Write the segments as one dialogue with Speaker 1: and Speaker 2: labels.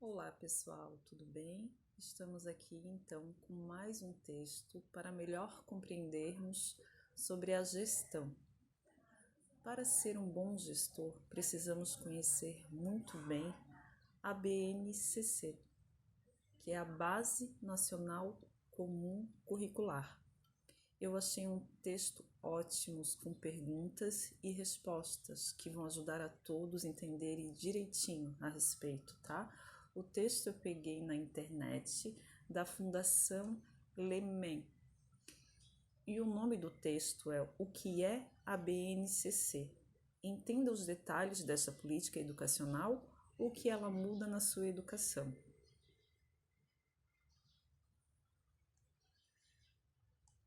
Speaker 1: Olá pessoal, tudo bem? Estamos aqui então com mais um texto para melhor compreendermos sobre a gestão. Para ser um bom gestor, precisamos conhecer muito bem a BNCC, que é a Base Nacional Comum Curricular. Eu achei um texto ótimo com perguntas e respostas que vão ajudar a todos a entenderem direitinho a respeito, tá? O texto eu peguei na internet da Fundação Lemen. E o nome do texto é O que é a BNCC? Entenda os detalhes dessa política educacional, o que ela muda na sua educação.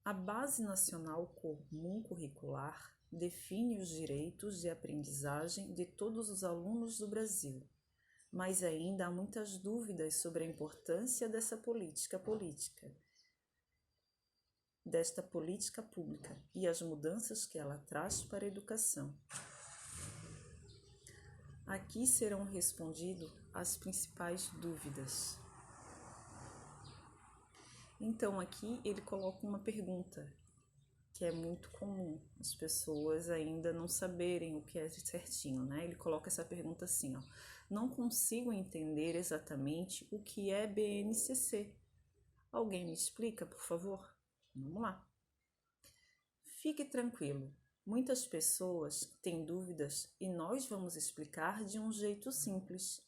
Speaker 1: A Base Nacional Comum Curricular define os direitos de aprendizagem de todos os alunos do Brasil, mas ainda há muitas dúvidas sobre a importância desta política pública e as mudanças que ela traz para a educação. Aqui serão respondidas as principais dúvidas. Então, aqui ele coloca uma pergunta que é muito comum, as pessoas ainda não saberem o que é certinho, né? Ele coloca essa pergunta assim, ó: não consigo entender exatamente o que é BNCC. Alguém me explica, por favor? Vamos lá. Fique tranquilo, muitas pessoas têm dúvidas e nós vamos explicar de um jeito simples.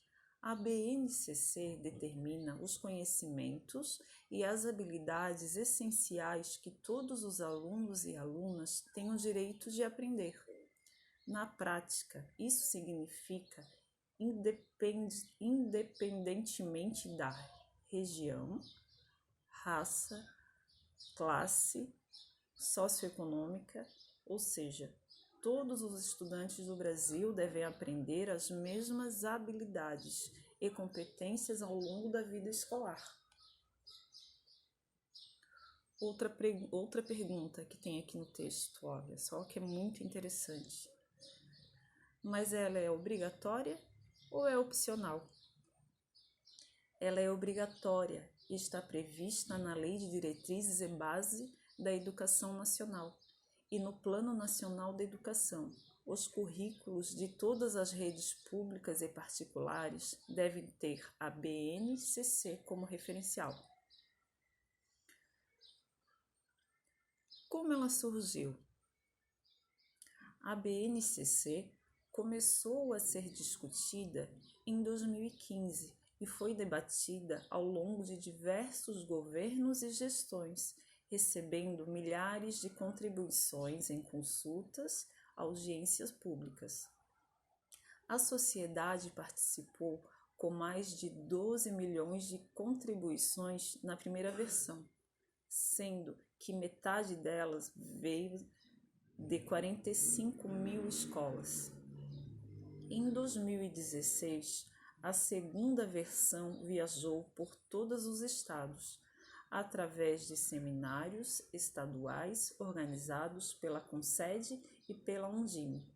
Speaker 1: A BNCC determina os conhecimentos e as habilidades essenciais que todos os alunos e alunas têm o direito de aprender. Na prática, isso significa independentemente da região, raça, classe socioeconômica, ou seja, todos os estudantes do Brasil devem aprender as mesmas habilidades e competências ao longo da vida escolar. Outra pergunta que tem aqui no texto, olha só que é muito interessante. Mas ela é obrigatória ou é opcional? Ela é obrigatória e está prevista na Lei de Diretrizes e Base da Educação Nacional e no Plano Nacional da Educação. Os currículos de todas as redes públicas e particulares devem ter a BNCC como referencial. Como ela surgiu? A BNCC começou a ser discutida em 2015 e foi debatida ao longo de diversos governos e gestões, recebendo milhares de contribuições em consultas, audiências públicas. A sociedade participou com mais de 12 milhões de contribuições na primeira versão, sendo que metade delas veio de 45 mil escolas. Em 2016, a segunda versão viajou por todos os estados, através de seminários estaduais organizados pela Concede e pela Undime.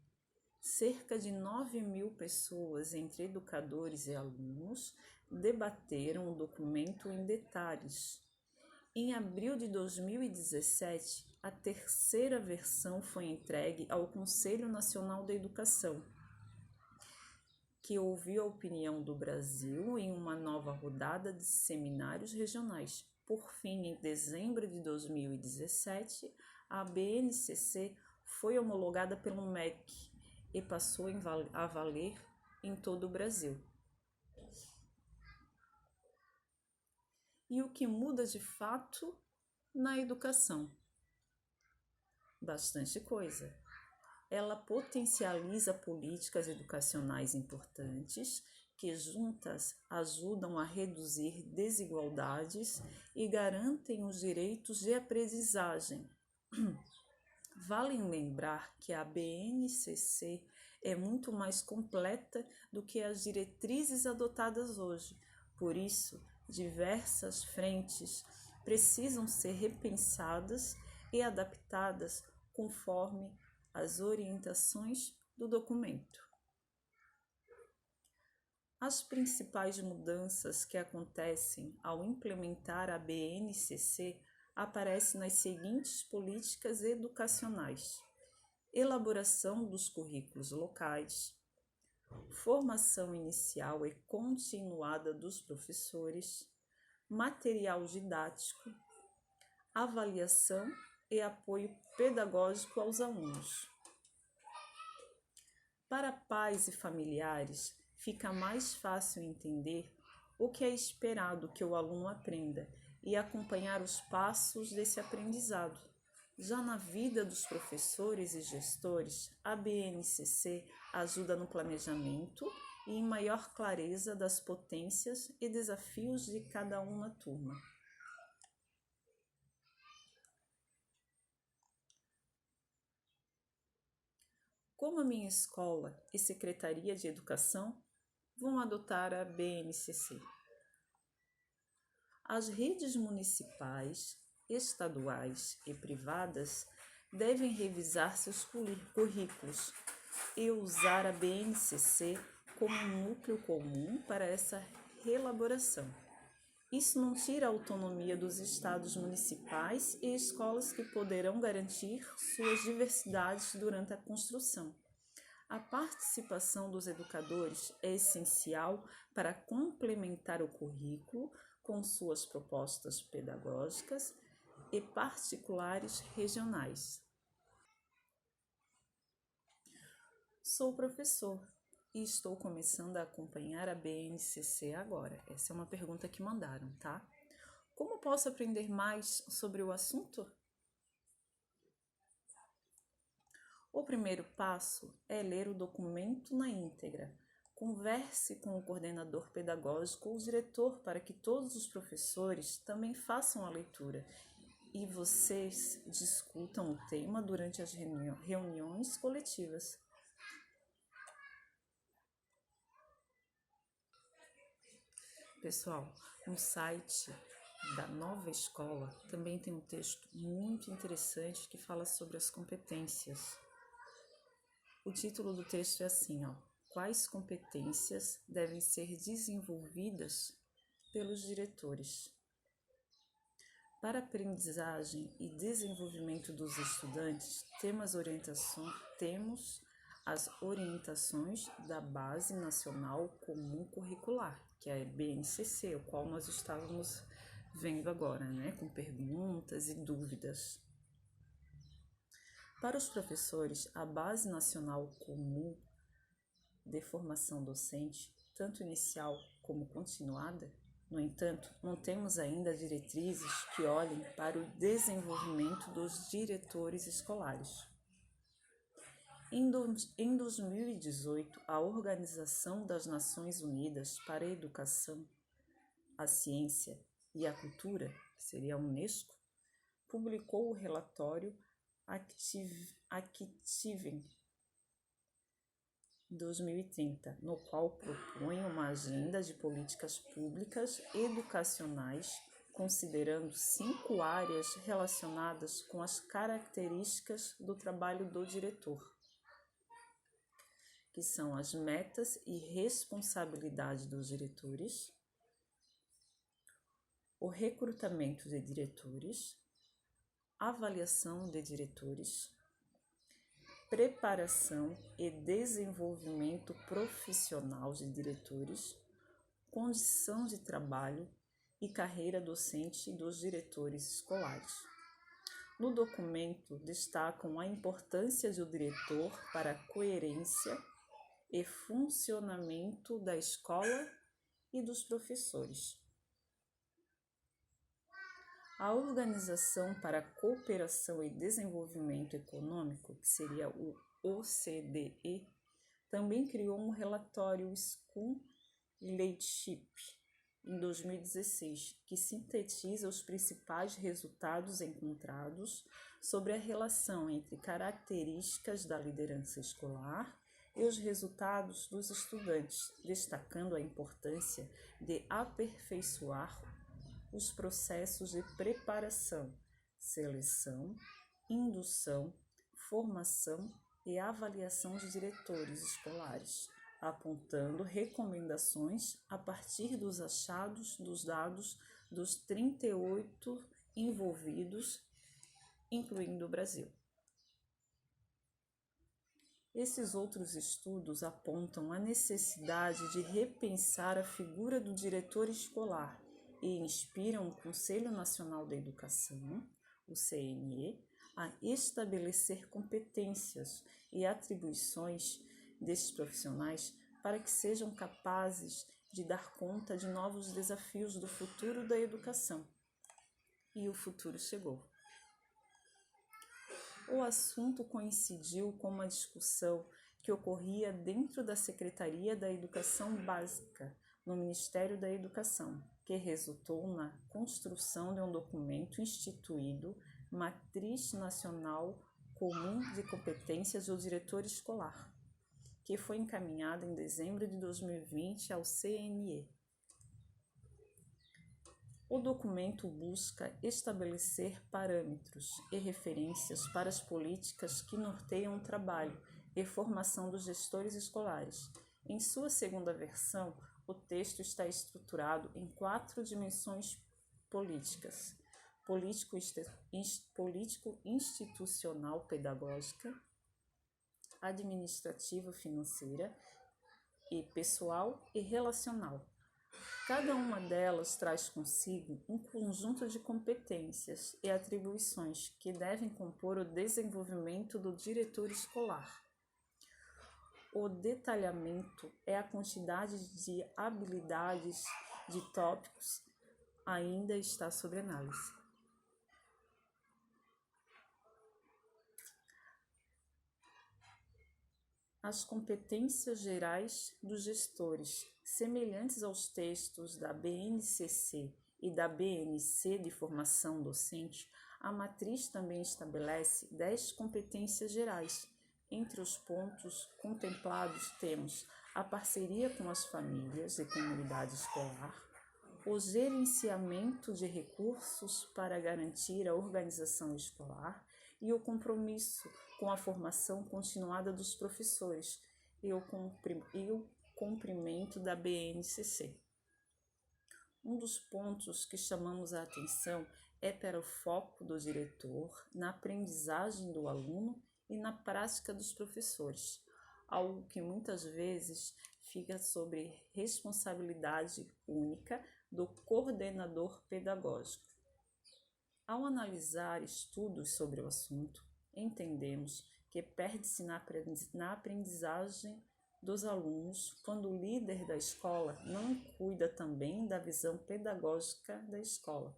Speaker 1: Cerca de 9 mil pessoas, entre educadores e alunos, debateram o documento em detalhes. Em abril de 2017, a terceira versão foi entregue ao Conselho Nacional da Educação, que ouviu a opinião do Brasil em uma nova rodada de seminários regionais. Por fim, em dezembro de 2017, a BNCC foi homologada pelo MEC e passou a valer em todo o Brasil. E o que muda de fato na educação? Bastante coisa. Ela potencializa políticas educacionais importantes que juntas ajudam a reduzir desigualdades e garantem os direitos de aprendizagem. Vale lembrar que a BNCC é muito mais completa do que as diretrizes adotadas hoje. Por isso, diversas frentes precisam ser repensadas e adaptadas conforme as orientações do documento. As principais mudanças que acontecem ao implementar a BNCC aparecem nas seguintes políticas educacionais: elaboração dos currículos locais, formação inicial e continuada dos professores, material didático, avaliação e apoio pedagógico aos alunos. Para pais e familiares, fica mais fácil entender o que é esperado que o aluno aprenda e acompanhar os passos desse aprendizado. Já na vida dos professores e gestores, a BNCC ajuda no planejamento e em maior clareza das potências e desafios de cada um na turma. Como a minha escola e Secretaria de Educação vão adotar a BNCC? As redes municipais, estaduais e privadas devem revisar seus currículos e usar a BNCC como um núcleo comum para essa reelaboração. Isso não tira a autonomia dos estados municipais e escolas que poderão garantir suas diversidades durante a construção. A participação dos educadores é essencial para complementar o currículo com suas propostas pedagógicas e particulares regionais. Sou professor e estou começando a acompanhar a BNCC agora. Essa é uma pergunta que mandaram, tá? Como posso aprender mais sobre o assunto? O primeiro passo é ler o documento na íntegra. Converse com o coordenador pedagógico ou diretor para que todos os professores também façam a leitura e vocês discutam o tema durante as reuniões coletivas. Pessoal, no site da nova escola também tem um texto muito interessante que fala sobre as competências. O título do texto é assim, quais competências devem ser desenvolvidas pelos diretores? Para a aprendizagem e desenvolvimento dos estudantes, temos as orientações da Base Nacional Comum Curricular, que é a BNCC, o qual nós estávamos vendo agora, com perguntas e dúvidas. Para os professores, a Base Nacional Comum de Formação Docente, tanto inicial como continuada, no entanto, não temos ainda diretrizes que olhem para o desenvolvimento dos diretores escolares. Em 2018, a Organização das Nações Unidas para a Educação, a Ciência e a Cultura, que seria a Unesco, publicou o relatório Activem 2030, no qual propõe uma agenda de políticas públicas educacionais, considerando 5 áreas relacionadas com as características do trabalho do diretor, que são as metas e responsabilidade dos diretores, o recrutamento de diretores, avaliação de diretores, preparação e desenvolvimento profissional de diretores, condição de trabalho e carreira docente dos diretores escolares. No documento, destacam a importância do diretor para a coerência e funcionamento da escola e dos professores. A Organização para a Cooperação e Desenvolvimento Econômico, que seria o OCDE, também criou um relatório School Leadership em 2016, que sintetiza os principais resultados encontrados sobre a relação entre características da liderança escolar e os resultados dos estudantes, destacando a importância de aperfeiçoar os processos de preparação, seleção, indução, formação e avaliação de diretores escolares, apontando recomendações a partir dos achados dos dados dos 38 envolvidos, incluindo o Brasil. Esses outros estudos apontam a necessidade de repensar a figura do diretor escolar e inspiram o Conselho Nacional da Educação, o CNE, a estabelecer competências e atribuições desses profissionais para que sejam capazes de dar conta de novos desafios do futuro da educação. E o futuro chegou. O assunto coincidiu com uma discussão que ocorria dentro da Secretaria da Educação Básica, no Ministério da Educação, que resultou na construção de um documento instituído Matriz Nacional Comum de Competências do Diretor Escolar, que foi encaminhado em dezembro de 2020 ao CNE. O documento busca estabelecer parâmetros e referências para as políticas que norteiam o trabalho e formação dos gestores escolares. Em sua segunda versão, o texto está estruturado em 4 dimensões políticas: político-institucional pedagógica, administrativo-financeira e pessoal e relacional. Cada uma delas traz consigo um conjunto de competências e atribuições que devem compor o desenvolvimento do diretor escolar. O detalhamento é a quantidade de habilidades de tópicos ainda está sob análise. As competências gerais dos gestores, semelhantes aos textos da BNCC e da BNC de formação docente, a matriz também estabelece 10 competências gerais. Entre os pontos contemplados temos a parceria com as famílias e comunidade escolar, o gerenciamento de recursos para garantir a organização escolar e o compromisso com a formação continuada dos professores e o cumprimento da BNCC. Um dos pontos que chamamos a atenção é para o foco do diretor na aprendizagem do aluno e na prática dos professores, algo que muitas vezes fica sob responsabilidade única do coordenador pedagógico. Ao analisar estudos sobre o assunto, entendemos que perde-se na aprendizagem dos alunos quando o líder da escola não cuida também da visão pedagógica da escola.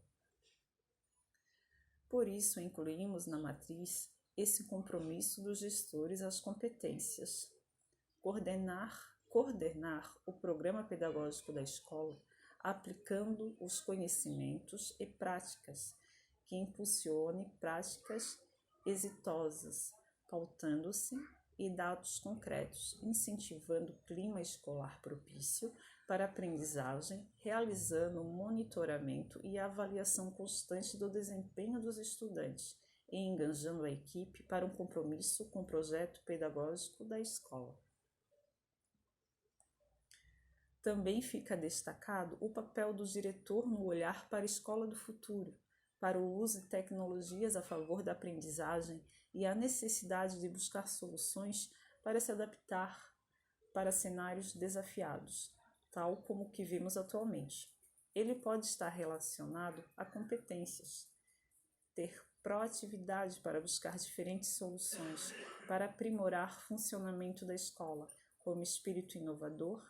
Speaker 1: Por isso, incluímos na matriz esse compromisso dos gestores às competências. Coordenar o programa pedagógico da escola, aplicando os conhecimentos e práticas que impulsione práticas exitosas, pautando-se em dados concretos, incentivando o clima escolar propício para a aprendizagem, realizando monitoramento e avaliação constante do desempenho dos estudantes e engajando a equipe para um compromisso com o projeto pedagógico da escola. Também fica destacado o papel do diretor no olhar para a escola do futuro, para o uso de tecnologias a favor da aprendizagem e a necessidade de buscar soluções para se adaptar para cenários desafiados, tal como o que vimos atualmente. Ele pode estar relacionado a competências, ter proatividade para buscar diferentes soluções, para aprimorar o funcionamento da escola, como espírito inovador,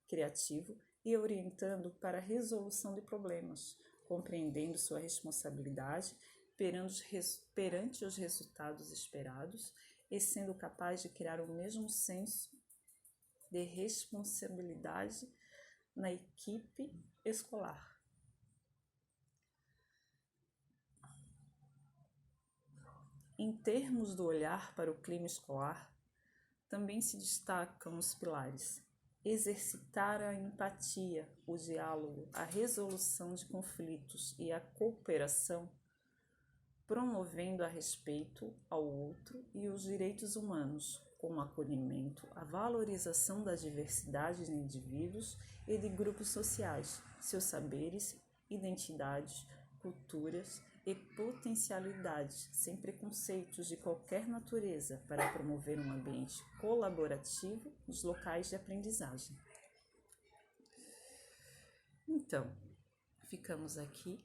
Speaker 1: criativo e orientando para a resolução de problemas, compreendendo sua responsabilidade perante os resultados esperados e sendo capaz de criar o mesmo senso de responsabilidade na equipe escolar. Em termos do olhar para o clima escolar, também se destacam os pilares: exercitar a empatia, o diálogo, a resolução de conflitos e a cooperação, promovendo a respeito ao outro e os direitos humanos, como acolhimento, a valorização da diversidade de indivíduos e de grupos sociais, seus saberes, identidades, culturas e potencialidades, sem preconceitos de qualquer natureza, para promover um ambiente colaborativo nos locais de aprendizagem. Então, ficamos aqui,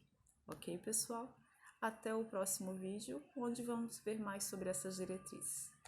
Speaker 1: ok, pessoal? Até o próximo vídeo, onde vamos ver mais sobre essas diretrizes.